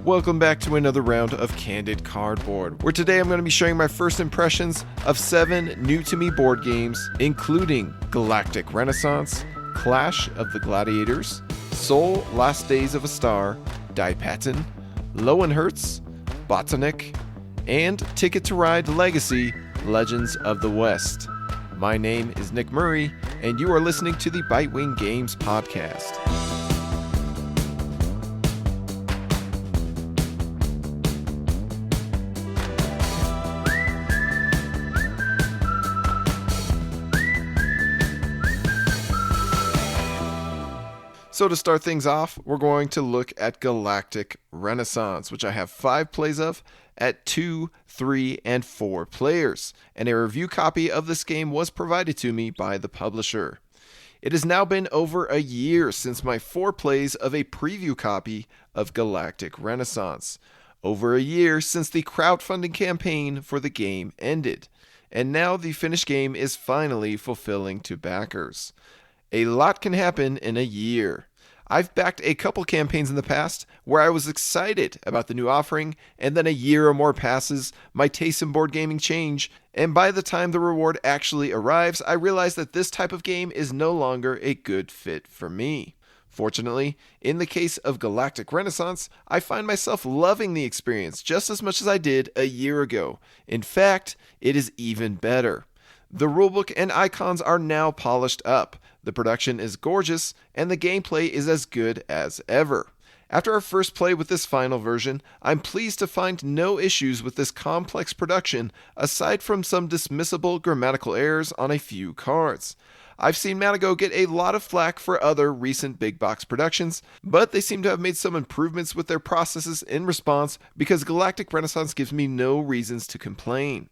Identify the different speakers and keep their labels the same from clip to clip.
Speaker 1: Welcome back to another round of Candid Cardboard, where today I'm going to be sharing my first impressions of 7 new-to-me board games, including Galactic Renaissance, Clash of the Gladiators, Soul Last Days of a Star, Patin, Löwenherz, Botanik, and Ticket to Ride Legacy, Legends of the West. My name is Nick Murray, and you are listening to the Bitewing Games podcast. So to start things off, we're going to look at Galactic Renaissance, which I have 5 plays of at 2, 3, and 4 players, and a review copy of this game was provided to me by the publisher. It has now been over a year since my 4 plays of a preview copy of Galactic Renaissance. Over a year since the crowdfunding campaign for the game ended, and now the finished game is finally fulfilling to backers. A lot can happen in a year. I've backed a couple campaigns in the past where I was excited about the new offering, and then a year or more passes, my tastes in board gaming change, and by the time the reward actually arrives, I realize that this type of game is no longer a good fit for me. Fortunately, in the case of Galactic Renaissance, I find myself loving the experience just as much as I did a year ago. In fact, it is even better. The rulebook and icons are now polished up, the production is gorgeous, and the gameplay is as good as ever. After our first play with this final version, I'm pleased to find no issues with this complex production aside from some dismissible grammatical errors on a few cards. I've seen Matago get a lot of flack for other recent big box productions, but they seem to have made some improvements with their processes in response because Galactic Renaissance gives me no reasons to complain.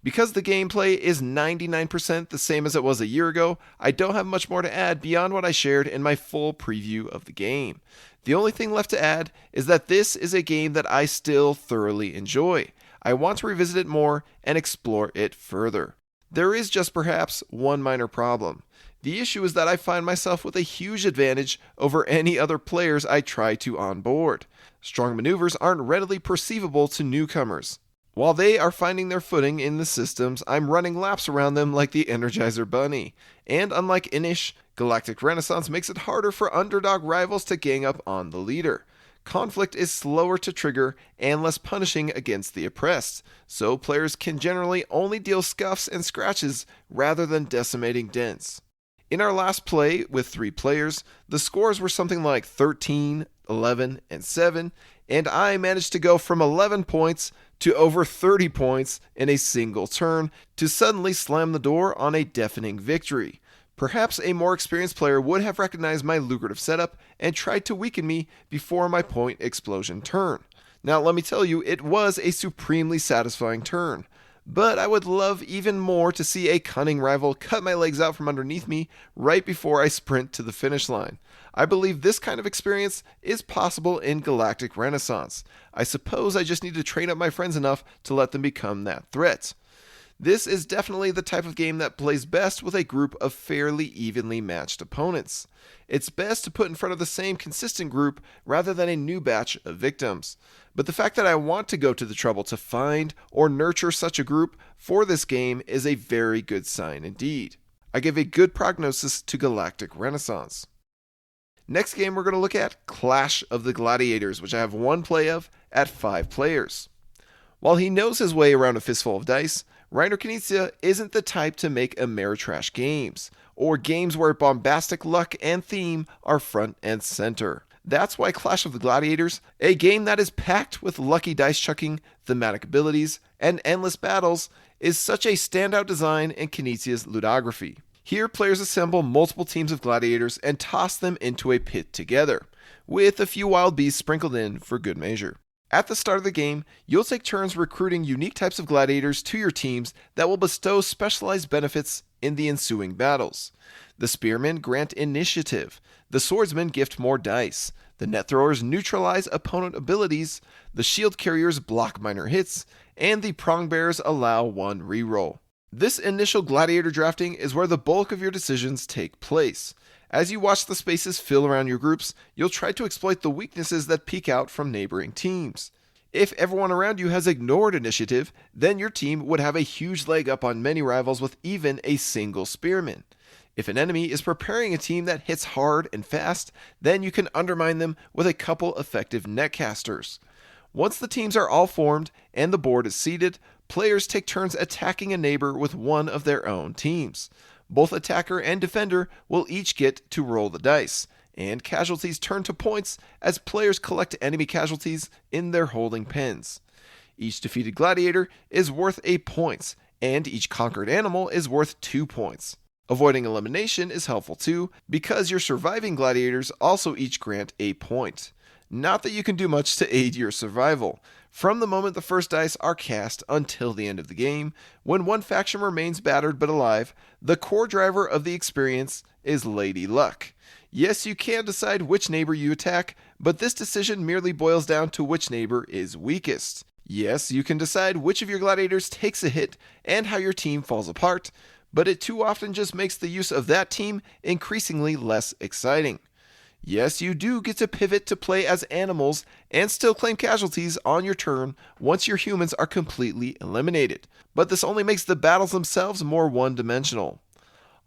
Speaker 1: Because the gameplay is 99% the same as it was a year ago, I don't have much more to add beyond what I shared in my full preview of the game. The only thing left to add is that this is a game that I still thoroughly enjoy. I want to revisit it more and explore it further. There is just perhaps one minor problem. The issue is that I find myself with a huge advantage over any other players I try to onboard. Strong maneuvers aren't readily perceivable to newcomers. While they are finding their footing in the systems, I'm running laps around them like the Energizer Bunny. And unlike Inish, Galactic Renaissance makes it harder for underdog rivals to gang up on the leader. Conflict is slower to trigger and less punishing against the oppressed, so players can generally only deal scuffs and scratches rather than decimating dents. In our last play with 3 players, the scores were something like 13, 11, and 7, and I managed to go from 11 points to over 30 points in a single turn to suddenly slam the door on a deafening victory. Perhaps a more experienced player would have recognized my lucrative setup and tried to weaken me before my point explosion turn. Now let me tell you, it was a supremely satisfying turn. But I would love even more to see a cunning rival cut my legs out from underneath me right before I sprint to the finish line. I believe this kind of experience is possible in Galactic Renaissance. I suppose I just need to train up my friends enough to let them become that threat. This is definitely the type of game that plays best with a group of fairly evenly matched opponents. It's best to put in front of the same consistent group rather than a new batch of victims. But the fact that I want to go to the trouble to find or nurture such a group for this game is a very good sign indeed. I give a good prognosis to Galactic Renaissance. Next game we're going to look at Clash of the Gladiators, which I have 1 play of at 5 players. While he knows his way around a fistful of dice, Rainer Knizia isn't the type to make Ameritrash games, or games where bombastic luck and theme are front and center. That's why Clash of the Gladiators, a game that is packed with lucky dice chucking, thematic abilities, and endless battles, is such a standout design in Knizia's ludography. Here, players assemble multiple teams of gladiators and toss them into a pit together, with a few wild beasts sprinkled in for good measure. At the start of the game, you'll take turns recruiting unique types of gladiators to your teams that will bestow specialized benefits in the ensuing battles. The spearmen grant initiative, the swordsmen gift more dice, the net throwers neutralize opponent abilities, the shield carriers block minor hits, and the prong bearers allow 1 reroll. This initial gladiator drafting is where the bulk of your decisions take place. As you watch the spaces fill around your groups, you'll try to exploit the weaknesses that peek out from neighboring teams. If everyone around you has ignored initiative, then your team would have a huge leg up on many rivals with even a single spearman. If an enemy is preparing a team that hits hard and fast, then you can undermine them with a couple effective netcasters. Once the teams are all formed and the board is seated, players take turns attacking a neighbor with one of their own teams. Both attacker and defender will each get to roll the dice, and casualties turn to points as players collect enemy casualties in their holding pens. Each defeated gladiator is worth a point, and each conquered animal is worth 2 points. Avoiding elimination is helpful too, because your surviving gladiators also each grant a point. Not that you can do much to aid your survival. From the moment the first dice are cast until the end of the game, when one faction remains battered but alive, the core driver of the experience is Lady Luck. Yes, you can decide which neighbor you attack, but this decision merely boils down to which neighbor is weakest. Yes, you can decide which of your gladiators takes a hit and how your team falls apart, but it too often just makes the use of that team increasingly less exciting. Yes, you do get to pivot to play as animals and still claim casualties on your turn once your humans are completely eliminated, but this only makes the battles themselves more one-dimensional.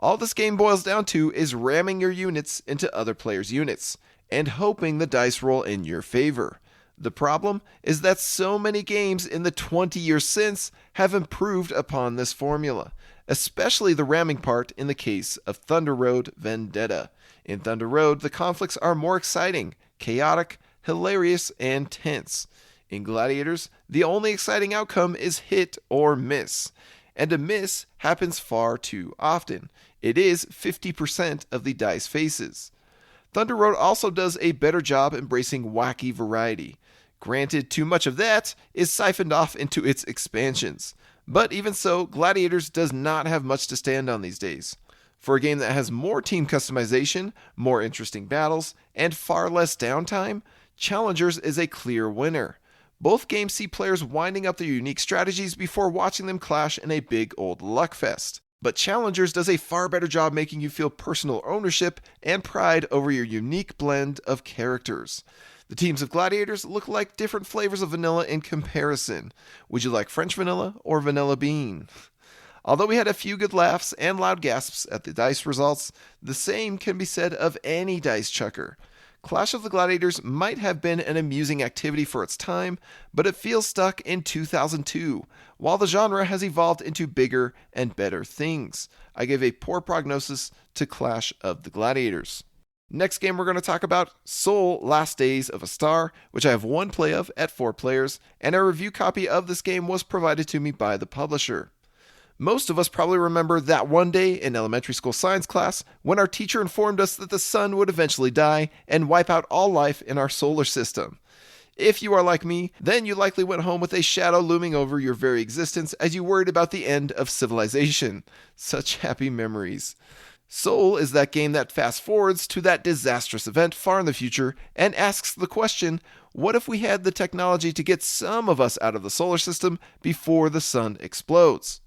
Speaker 1: All this game boils down to is ramming your units into other players' units and hoping the dice roll in your favor. The problem is that so many games in the 20 years since have improved upon this formula, especially the ramming part in the case of Thunder Road Vendetta. In Thunder Road, the conflicts are more exciting, chaotic, hilarious, and tense. In Gladiators, the only exciting outcome is hit or miss, and a miss happens far too often. It is 50% of the dice faces. Thunder Road also does a better job embracing wacky variety. Granted, too much of that is siphoned off into its expansions. But even so, Gladiators does not have much to stand on these days. For a game that has more team customization, more interesting battles, and far less downtime, Challengers is a clear winner. Both games see players winding up their unique strategies before watching them clash in a big old luckfest. But Challengers does a far better job making you feel personal ownership and pride over your unique blend of characters. The teams of Gladiators look like different flavors of vanilla in comparison. Would you like French vanilla or vanilla bean? Although we had a few good laughs and loud gasps at the dice results, the same can be said of any dice chucker. Clash of the Gladiators might have been an amusing activity for its time, but it feels stuck in 2002, while the genre has evolved into bigger and better things. I give a poor prognosis to Clash of the Gladiators. Next game we're going to talk about, Soul Last Days of a Star, which I have one play of at 4 players, and a review copy of this game was provided to me by the publisher. Most of us probably remember that one day in elementary school science class when our teacher informed us that the sun would eventually die and wipe out all life in our solar system. If you are like me, then you likely went home with a shadow looming over your very existence as you worried about the end of civilization. Such happy memories. Soul is that game that fast forwards to that disastrous event far in the future and asks the question, what if we had the technology to get some of us out of the solar system before the sun explodes?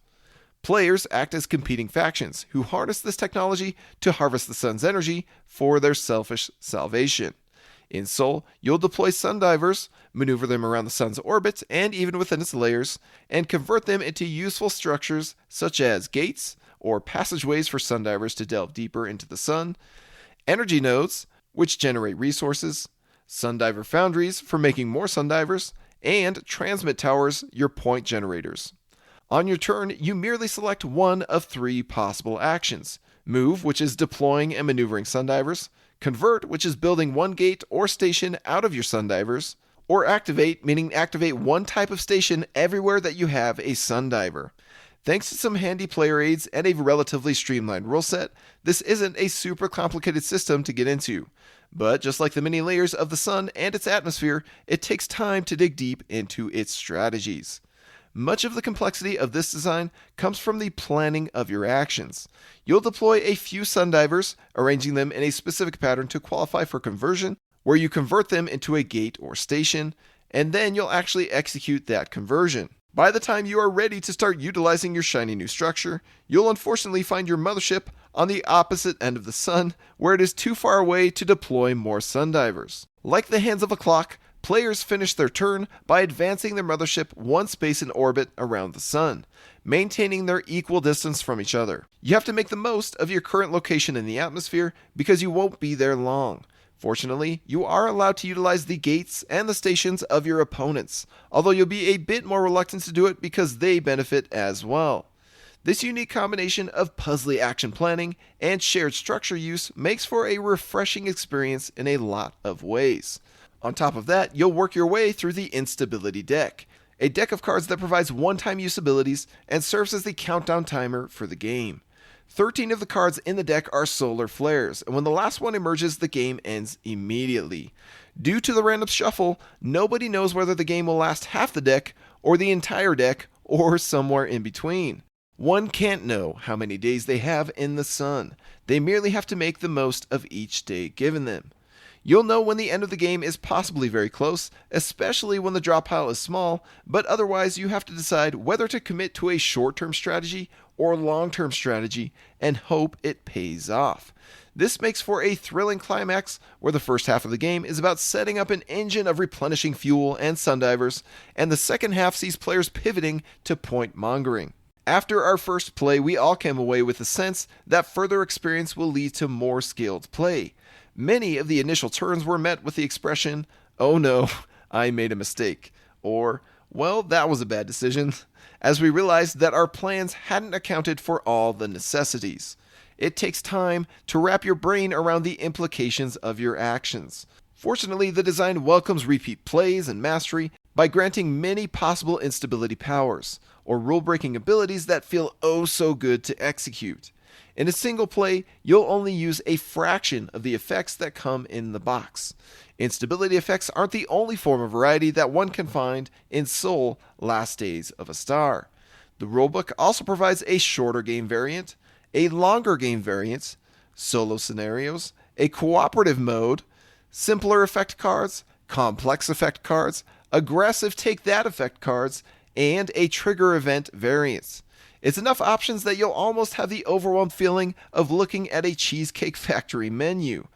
Speaker 1: Players act as competing factions who harness this technology to harvest the sun's energy for their selfish salvation. In Soul, you'll deploy sundivers, maneuver them around the sun's orbit and even within its layers, and convert them into useful structures such as gates or passageways for sundivers to delve deeper into the sun, energy nodes, which generate resources, sundiver foundries for making more sundivers, and transmit towers, your point generators. On your turn, you merely select one of 3 possible actions. Move, which is deploying and maneuvering sundivers. Convert, which is building one gate or station out of your sundivers. Or activate, meaning activate one type of station everywhere that you have a sundiver. Thanks to some handy player aids and a relatively streamlined rule set, this isn't a super complicated system to get into. But just like the many layers of the sun and its atmosphere, it takes time to dig deep into its strategies. Much of the complexity of this design comes from the planning of your actions. You'll deploy a few sundivers, arranging them in a specific pattern to qualify for conversion, where you convert them into a gate or station, and then you'll actually execute that conversion. By the time you are ready to start utilizing your shiny new structure, you'll unfortunately find your mothership on the opposite end of the sun, where it is too far away to deploy more Sundivers. Like the hands of a clock, players finish their turn by advancing their mothership one space in orbit around the sun, maintaining their equal distance from each other. You have to make the most of your current location in the atmosphere because you won't be there long. Fortunately, you are allowed to utilize the gates and the stations of your opponents, although you'll be a bit more reluctant to do it because they benefit as well. This unique combination of puzzly action planning and shared structure use makes for a refreshing experience in a lot of ways. On top of that, you'll work your way through the Instability deck, a deck of cards that provides one-time use abilities and serves as the countdown timer for the game. 13 of the cards in the deck are solar flares, and when the last one emerges, the game ends immediately. Due to the random shuffle, nobody knows whether the game will last half the deck, or the entire deck, or somewhere in between. One can't know how many days they have in the sun. They merely have to make the most of each day given them. You'll know when the end of the game is possibly very close, especially when the drop pile is small, but otherwise you have to decide whether to commit to a short-term strategy or long-term strategy and hope it pays off. This makes for a thrilling climax where the first half of the game is about setting up an engine of replenishing fuel and Sundivers, and the second half sees players pivoting to point mongering. After our first play, we all came away with the sense that further experience will lead to more scaled play. Many of the initial turns were met with the expression, "Oh no, I made a mistake," or, "Well, that was a bad decision," as we realized that our plans hadn't accounted for all the necessities. It takes time to wrap your brain around the implications of your actions. Fortunately, the design welcomes repeat plays and mastery by granting many possible instability powers, or rule-breaking abilities that feel oh so good to execute. In a single play, you'll only use a fraction of the effects that come in the box. Instability effects aren't the only form of variety that one can find in Sol Last Days of a Star. The rulebook also provides a shorter game variant, a longer game variant, solo scenarios, a cooperative mode, simpler effect cards, complex effect cards, aggressive take-that effect cards, and a trigger event variant. It's enough options that you'll almost have the overwhelmed feeling of looking at a Cheesecake Factory menu.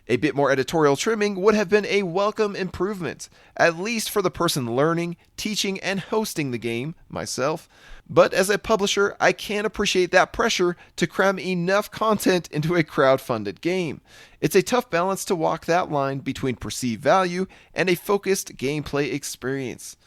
Speaker 1: A bit more editorial trimming would have been a welcome improvement, at least for the person learning, teaching, and hosting the game, myself. But as a publisher, I can appreciate that pressure to cram enough content into a crowd-funded game. It's a tough balance to walk that line between perceived value and a focused gameplay experience.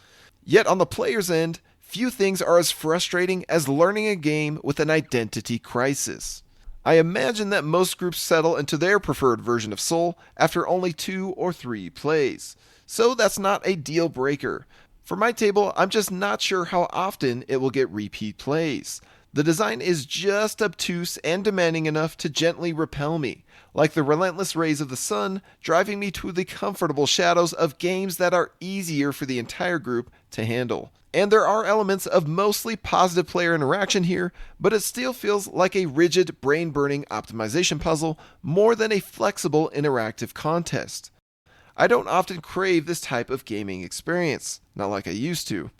Speaker 1: Yet on the player's end, few things are as frustrating as learning a game with an identity crisis. I imagine that most groups settle into their preferred version of Sol after only 2 or 3 plays. So that's not a deal breaker. For my table, I'm just not sure how often it will get repeat plays. The design is just obtuse and demanding enough to gently repel me, like the relentless rays of the sun driving me to the comfortable shadows of games that are easier for the entire group to handle. And there are elements of mostly positive player interaction here, but it still feels like a rigid, brain-burning optimization puzzle more than a flexible interactive contest. I don't often crave this type of gaming experience, not like I used to.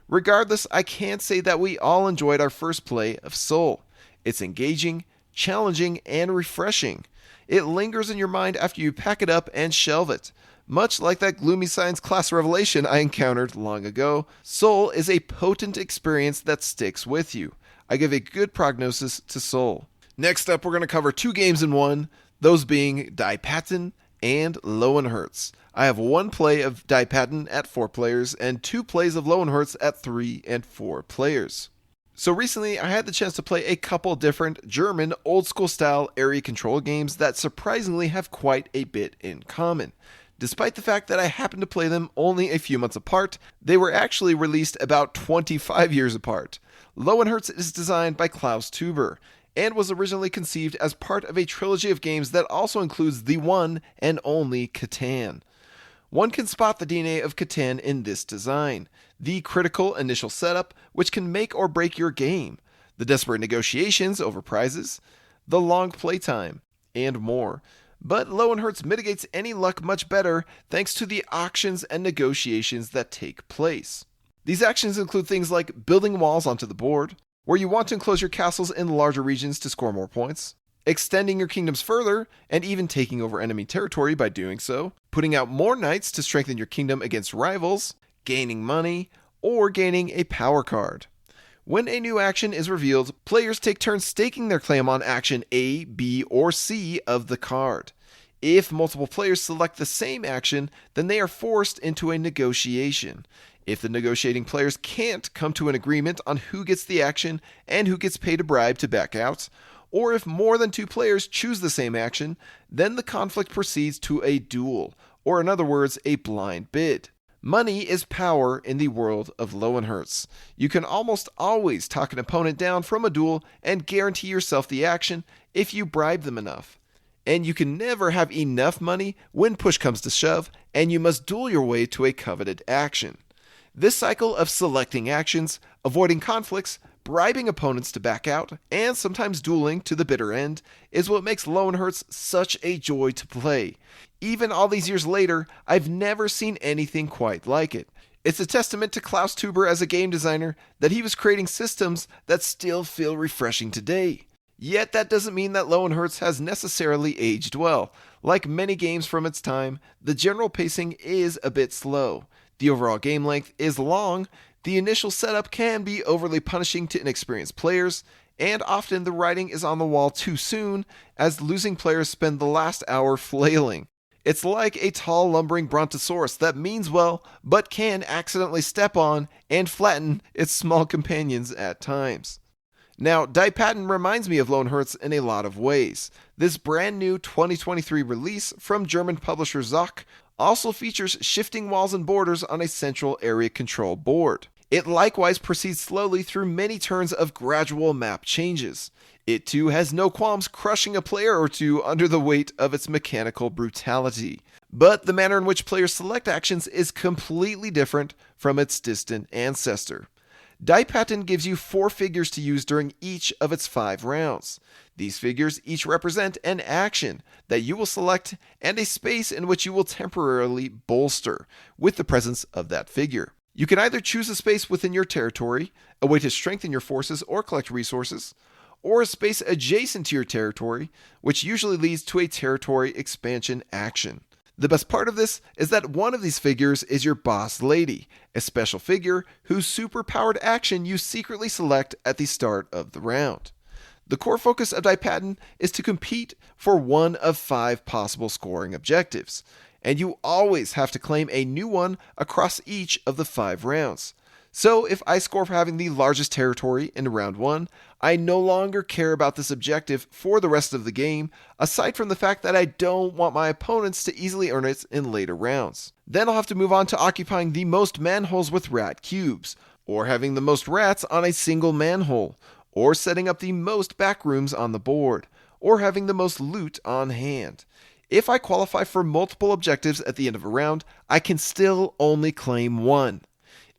Speaker 1: Regardless, I can't say that we all enjoyed our first play of Sol. It's engaging, challenging, and refreshing. It lingers in your mind after you pack it up and shelve it. Much like that gloomy science class revelation I encountered long ago, Sol is a potent experience that sticks with you. I give a good prognosis to Sol. Next up, we're going to cover 2 games in one, those being Patin and Löwenherz. I have 1 play of Patin at 4 players and 2 plays of Löwenherz at 3 and 4 players. So recently, I had the chance to play a couple different German old-school style area control games that surprisingly have quite a bit in common. Despite the fact that I happened to play them only a few months apart, they were actually released about 25 years apart. Löwenherz is designed by Klaus Tuber, and was originally conceived as part of a trilogy of games that also includes the one and only Catan. One can spot the DNA of Catan in this design, the critical initial setup which can make or break your game, the desperate negotiations over prizes, the long playtime, and more. But Löwenherz mitigates any luck much better thanks to the auctions and negotiations that take place. These actions include things like building walls onto the board, where you want to enclose your castles in larger regions to score more points, extending your kingdoms further, and even taking over enemy territory by doing so, putting out more knights to strengthen your kingdom against rivals, gaining money, or gaining a power card. When a new action is revealed, players take turns staking their claim on action A, B, or C of the card. If multiple players select the same action, then they are forced into a negotiation. If the negotiating players can't come to an agreement on who gets the action and who gets paid a bribe to back out, or if more than 2 players choose the same action, then the conflict proceeds to a duel, or in other words, a blind bid. Money is power in the world of Löwenherz. You can almost always talk an opponent down from a duel and guarantee yourself the action if you bribe them enough. And you can never have enough money when push comes to shove, and you must duel your way to a coveted action. This cycle of selecting actions, avoiding conflicts, bribing opponents to back out, and sometimes dueling to the bitter end is what makes Löwenherz such a joy to play. Even all these years later, I've never seen anything quite like it. It's a testament to Klaus Tuber as a game designer that he was creating systems that still feel refreshing today. Yet that doesn't mean that Löwenherz has necessarily aged well. Like many games from its time, the general pacing is a bit slow. The overall game length is long, the initial setup can be overly punishing to inexperienced players, and often the writing is on the wall too soon, as losing players spend the last hour flailing. It's like a tall, lumbering brontosaurus that means well, but can accidentally step on and flatten its small companions at times. Now, Patin reminds me of Löwenherz in a lot of ways. This brand new 2023 release from German publisher Zock also features shifting walls and borders on a central area control board. It likewise proceeds slowly through many turns of gradual map changes. It too has no qualms crushing a player or two under the weight of its mechanical brutality. But the manner in which players select actions is completely different from its distant ancestor. Patin gives you 4 figures to use during each of its 5 rounds. These figures each represent an action that you will select and a space in which you will temporarily bolster with the presence of that figure. You can either choose a space within your territory, a way to strengthen your forces or collect resources, or a space adjacent to your territory, which usually leads to a territory expansion action. The best part of this is that one of these figures is your boss lady, a special figure whose superpowered action you secretly select at the start of the round. The core focus of Patin is to compete for one of 5 possible scoring objectives, and you always have to claim a new one across each of the 5 rounds. So if I score for having the largest territory in round 1, I no longer care about this objective for the rest of the game, aside from the fact that I don't want my opponents to easily earn it in later rounds. Then I'll have to move on to occupying the most manholes with rat cubes, or having the most rats on a single manhole, or setting up the most back rooms on the board, or having the most loot on hand. If I qualify for multiple objectives at the end of a round, I can still only claim one.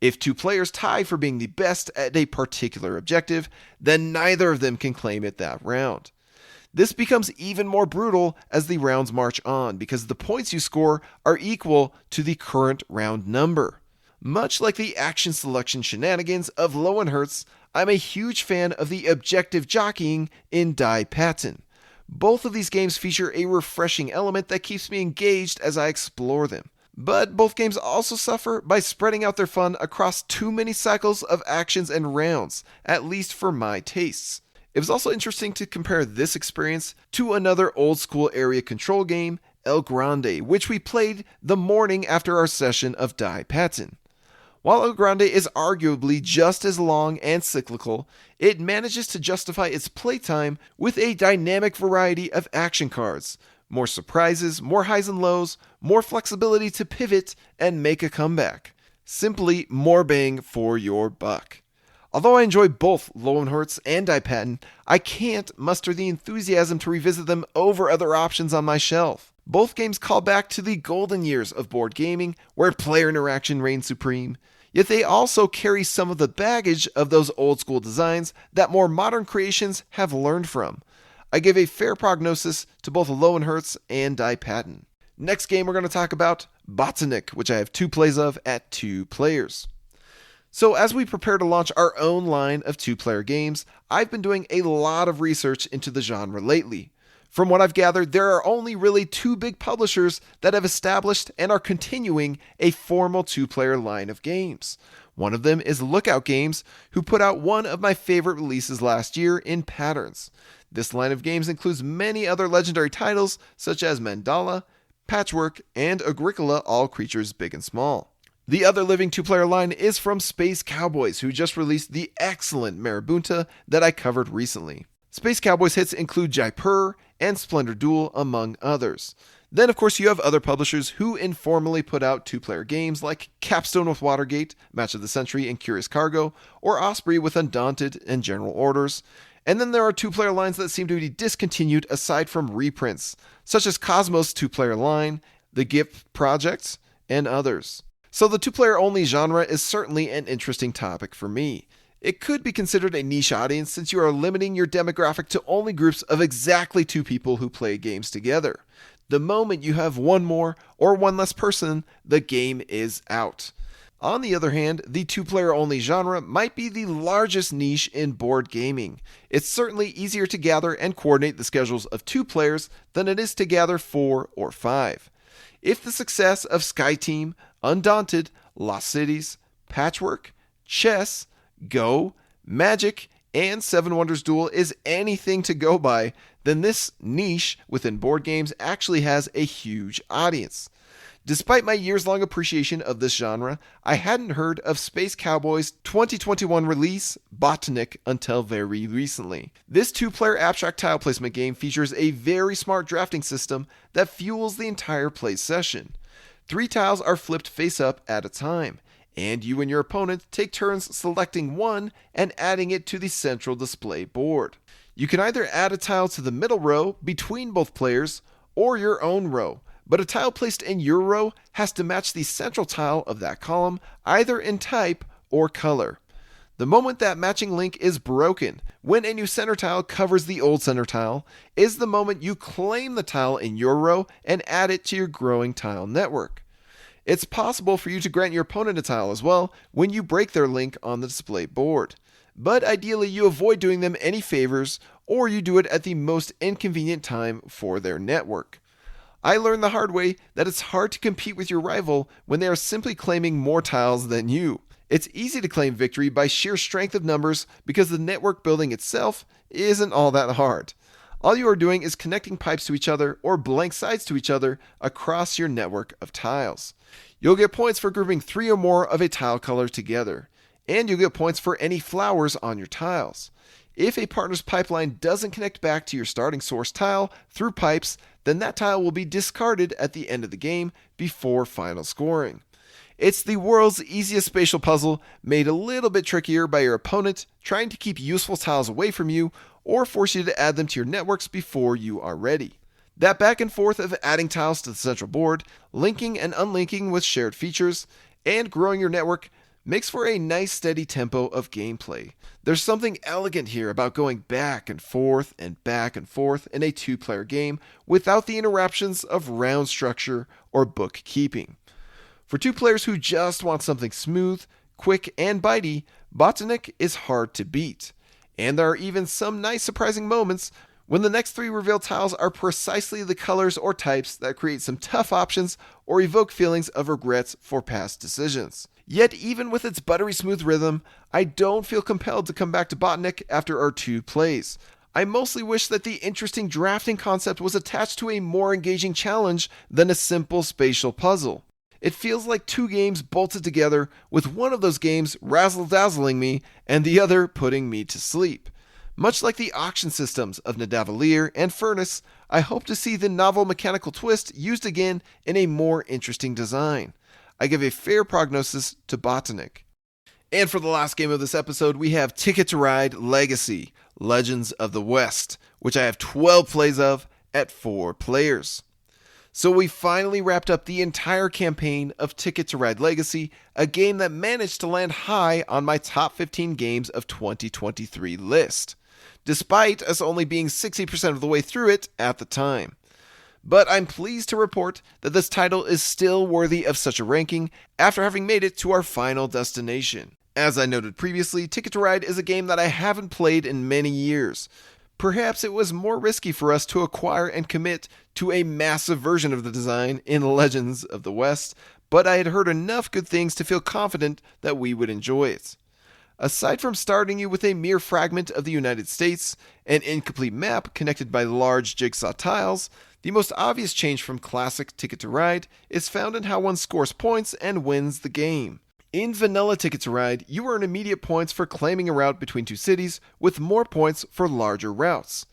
Speaker 1: If 2 players tie for being the best at a particular objective, then neither of them can claim it that round. This becomes even more brutal as the rounds march on, because the points you score are equal to the current round number. Much like the action selection shenanigans of Löwenherz, I'm a huge fan of the objective jockeying in Patin. Both of these games feature a refreshing element that keeps me engaged as I explore them. But both games also suffer by spreading out their fun across too many cycles of actions and rounds, at least for my tastes. It was also interesting to compare this experience to another old school area control game, El Grande, which we played the morning after our session of Patin. While El Grande is arguably just as long and cyclical, it manages to justify its playtime with a dynamic variety of action cards, more surprises, more highs and lows, more flexibility to pivot and make a comeback. Simply more bang for your buck. Although I enjoy both Löwenherz and Patin, I can't muster the enthusiasm to revisit them over other options on my shelf. Both games call back to the golden years of board gaming, where player interaction reigned supreme, yet they also carry some of the baggage of those old school designs that more modern creations have learned from. I give a fair prognosis to both Löwenherz and Patin. Next game we're going to talk about Botanik, which I have 2 plays of at 2 players. So as we prepare to launch our own line of 2-player games, I've been doing a lot of research into the genre lately. From what I've gathered, there are only really 2 big publishers that have established and are continuing a formal 2-player line of games. One of them is Lookout Games, who put out one of my favorite releases last year in Patterns. This line of games includes many other legendary titles such as Mandala, Patchwork, and Agricola, all creatures big and small. The other living 2-player line is from Space Cowboys, who just released the excellent Marabunta that I covered recently. Space Cowboys hits include Jaipur and Splendor Duel, among others. Then, of course, you have other publishers who informally put out 2-player games like Capstone with Watergate, Match of the Century, and Curious Cargo, or Osprey with Undaunted and General Orders. And then there are 2-player lines that seem to be discontinued aside from reprints, such as Cosmos' 2-player line, the GIP Project, and others. So the 2-player only genre is certainly an interesting topic for me. It could be considered a niche audience since you are limiting your demographic to only groups of exactly 2 people who play games together. The moment you have one more or one less person, the game is out. On the other hand, the 2-player only genre might be the largest niche in board gaming. It's certainly easier to gather and coordinate the schedules of 2 players than it is to gather 4 or 5. If the success of SkyTeam, Undaunted, Lost Cities, Patchwork, Chess, Go, Magic, and Seven Wonders Duel is anything to go by, then this niche within board games actually has a huge audience. Despite my years-long appreciation of this genre, I hadn't heard of Space Cowboys' 2021 release, Botanik, until very recently. This 2-player abstract tile placement game features a very smart drafting system that fuels the entire play session. 3 tiles are flipped face up at a time, and you and your opponent take turns selecting one and adding it to the central display board. You can either add a tile to the middle row between both players or your own row, but a tile placed in your row has to match the central tile of that column, either in type or color. The moment that matching link is broken, when a new center tile covers the old center tile, is the moment you claim the tile in your row and add it to your growing tile network. It's possible for you to grant your opponent a tile as well when you break their link on the display board. But ideally you avoid doing them any favors, or you do it at the most inconvenient time for their network. I learned the hard way that it's hard to compete with your rival when they are simply claiming more tiles than you. It's easy to claim victory by sheer strength of numbers because the network building itself isn't all that hard. All you are doing is connecting pipes to each other or blank sides to each other across your network of tiles. You'll get points for grouping 3 or more of a tile color together, and you'll get points for any flowers on your tiles. If a partner's pipeline doesn't connect back to your starting source tile through pipes, then that tile will be discarded at the end of the game before final scoring. It's the world's easiest spatial puzzle, made a little bit trickier by your opponent trying to keep useful tiles away from you or force you to add them to your networks before you are ready. That back and forth of adding tiles to the central board, linking and unlinking with shared features, and growing your network makes for a nice steady tempo of gameplay. There's something elegant here about going back and forth in a 2-player game without the interruptions of round structure or bookkeeping. For 2 players who just want something smooth, quick, and bitey, Botanik is hard to beat. And there are even some nice surprising moments when the next 3 revealed tiles are precisely the colors or types that create some tough options or evoke feelings of regrets for past decisions. Yet even with its buttery smooth rhythm, I don't feel compelled to come back to Botanik after our 2 plays. I mostly wish that the interesting drafting concept was attached to a more engaging challenge than a simple spatial puzzle. It feels like 2 games bolted together, with one of those games razzle-dazzling me and the other putting me to sleep. Much like the auction systems of Nidavellir and Furnace, I hope to see the novel mechanical twist used again in a more interesting design. I give a fair prognosis to Botanik. And for the last game of this episode, we have Ticket to Ride Legacy, Legends of the West, which I have 12 plays of at 4 players. So we finally wrapped up the entire campaign of Ticket to Ride Legacy, a game that managed to land high on my top 15 games of 2023 list, despite us only being 60% of the way through it at the time. But I'm pleased to report that this title is still worthy of such a ranking after having made it to our final destination. As I noted previously, Ticket to Ride is a game that I haven't played in many years. Perhaps it was more risky for us to acquire and commit to a massive version of the design in Legends of the West, but I had heard enough good things to feel confident that we would enjoy it. Aside from starting you with a mere fragment of the United States, an incomplete map connected by large jigsaw tiles, the most obvious change from classic Ticket to Ride is found in how one scores points and wins the game. In vanilla Ticket to Ride, you earn immediate points for claiming a route between two cities, with more points for larger routes.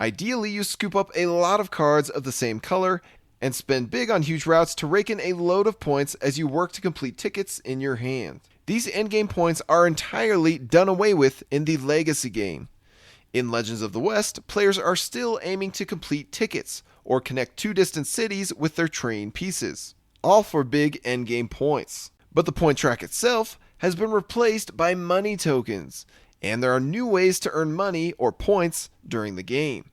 Speaker 1: Ideally, you scoop up a lot of cards of the same color and spend big on huge routes to rake in a load of points as you work to complete tickets in your hand. These endgame points are entirely done away with in the Legacy game. In Legends of the West, players are still aiming to complete tickets, or connect two distant cities with their train pieces, all for big endgame points. But the point track itself has been replaced by money tokens, and there are new ways to earn money or points during the game.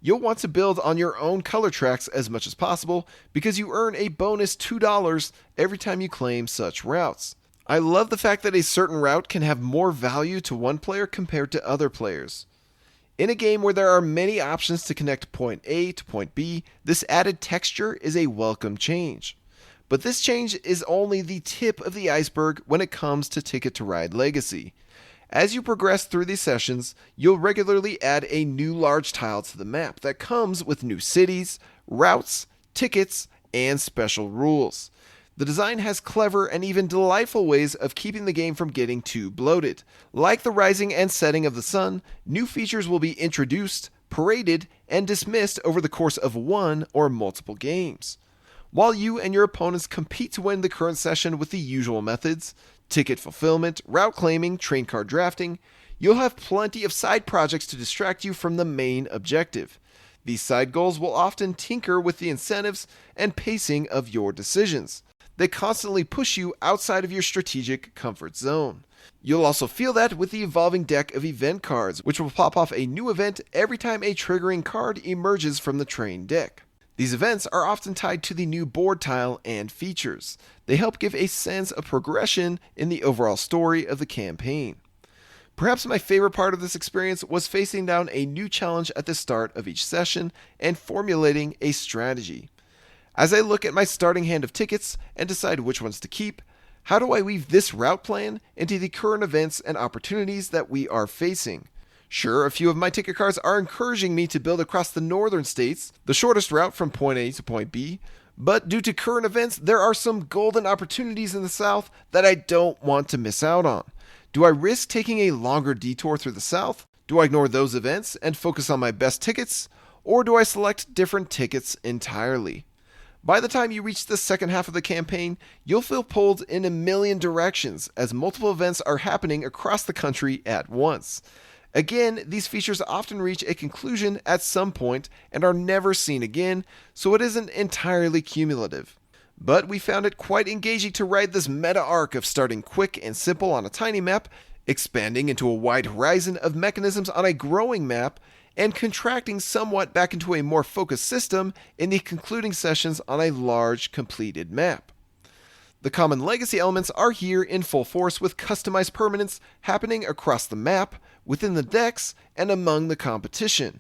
Speaker 1: You'll want to build on your own color tracks as much as possible because you earn a bonus $2 every time you claim such routes. I love the fact that a certain route can have more value to one player compared to other players. In a game where there are many options to connect point A to point B, this added texture is a welcome change. But this change is only the tip of the iceberg when it comes to Ticket to Ride Legacy. As you progress through these sessions, you'll regularly add a new large tile to the map that comes with new cities, routes, tickets, and special rules. The design has clever and even delightful ways of keeping the game from getting too bloated. Like the rising and setting of the sun, new features will be introduced, paraded, and dismissed over the course of one or multiple games. While you and your opponents compete to win the current session with the usual methods, ticket fulfillment, route claiming, train card drafting, you'll have plenty of side projects to distract you from the main objective. These side goals will often tinker with the incentives and pacing of your decisions. They constantly push you outside of your strategic comfort zone. You'll also feel that with the evolving deck of event cards, which will pop off a new event every time a triggering card emerges from the train deck. These events are often tied to the new board tile and features. They help give a sense of progression in the overall story of the campaign. Perhaps my favorite part of this experience was facing down a new challenge at the start of each session and formulating a strategy. As I look at my starting hand of tickets and decide which ones to keep, how do I weave this route plan into the current events and opportunities that we are facing? Sure, a few of my ticket cards are encouraging me to build across the northern states, the shortest route from point A to point B, but due to current events, there are some golden opportunities in the south that I don't want to miss out on. Do I risk taking a longer detour through the south? Do I ignore those events and focus on my best tickets? Or do I select different tickets entirely? By the time you reach the second half of the campaign, you'll feel pulled in a million directions as multiple events are happening across the country at once. Again, these features often reach a conclusion at some point and are never seen again, so it isn't entirely cumulative. But we found it quite engaging to ride this meta arc of starting quick and simple on a tiny map, expanding into a wide horizon of mechanisms on a growing map, and contracting somewhat back into a more focused system in the concluding sessions on a large, completed map. The common legacy elements are here in full force with customized permanents happening across the map, within the decks, and among the competition.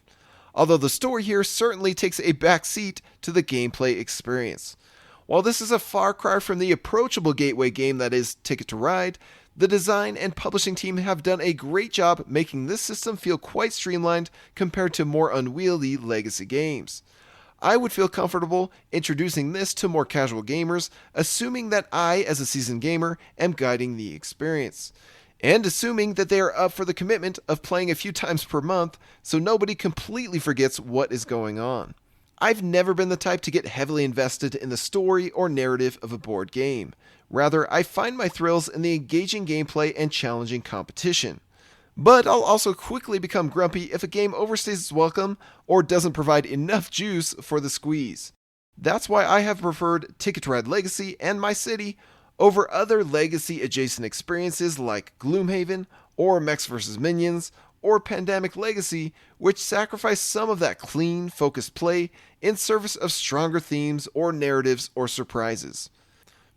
Speaker 1: Although the story here certainly takes a back seat to the gameplay experience. While this is a far cry from the approachable gateway game that is Ticket to Ride, the design and publishing team have done a great job making this system feel quite streamlined compared to more unwieldy legacy games. I would feel comfortable introducing this to more casual gamers, assuming that I, as a seasoned gamer, am guiding the experience. And assuming that they are up for the commitment of playing a few times per month, so nobody completely forgets what is going on. I've never been the type to get heavily invested in the story or narrative of a board game. Rather, I find my thrills in the engaging gameplay and challenging competition. But I'll also quickly become grumpy if a game overstays its welcome or doesn't provide enough juice for the squeeze. That's why I have preferred Ticket to Ride Legacy and My City over other legacy adjacent experiences like Gloomhaven or Mechs vs. Minions or Pandemic Legacy, which sacrifice some of that clean, focused play in service of stronger themes or narratives or surprises.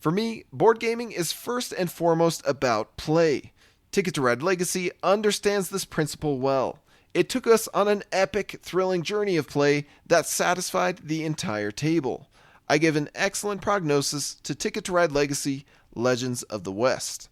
Speaker 1: For me, board gaming is first and foremost about play. Ticket to Ride Legacy understands this principle well. It took us on an epic, thrilling journey of play that satisfied the entire table. I give an excellent prognosis to Ticket to Ride Legacy Legends of the West.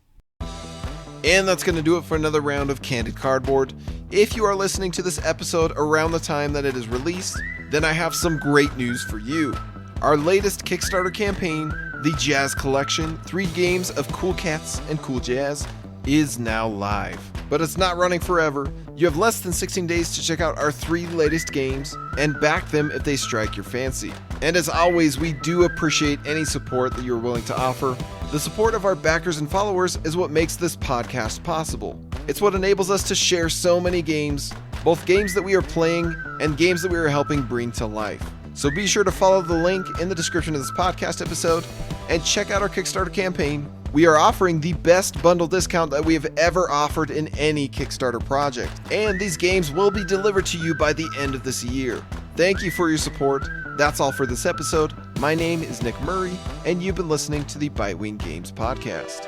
Speaker 1: And that's going to do it for another round of Candid Cardboard. If you are listening to this episode around the time that it is released, then I have some great news for you. Our latest Kickstarter campaign, the Jazz Collection, 3 games of Cool Cats and Cool Jazz, is now live. But it's not running forever. You have less than 16 days to check out our 3 latest games and back them if they strike your fancy. And as always, we do appreciate any support that you're willing to offer. The support of our backers and followers is what makes this podcast possible. It's what enables us to share so many games, both games that we are playing and games that we are helping bring to life. So be sure to follow the link in the description of this podcast episode and check out our Kickstarter campaign. We are offering the best bundle discount that we have ever offered in any Kickstarter project, and these games will be delivered to you by the end of this year. Thank you for your support. That's all for this episode. My name is Nick Murray, and you've been listening to the Bitewing Games Podcast.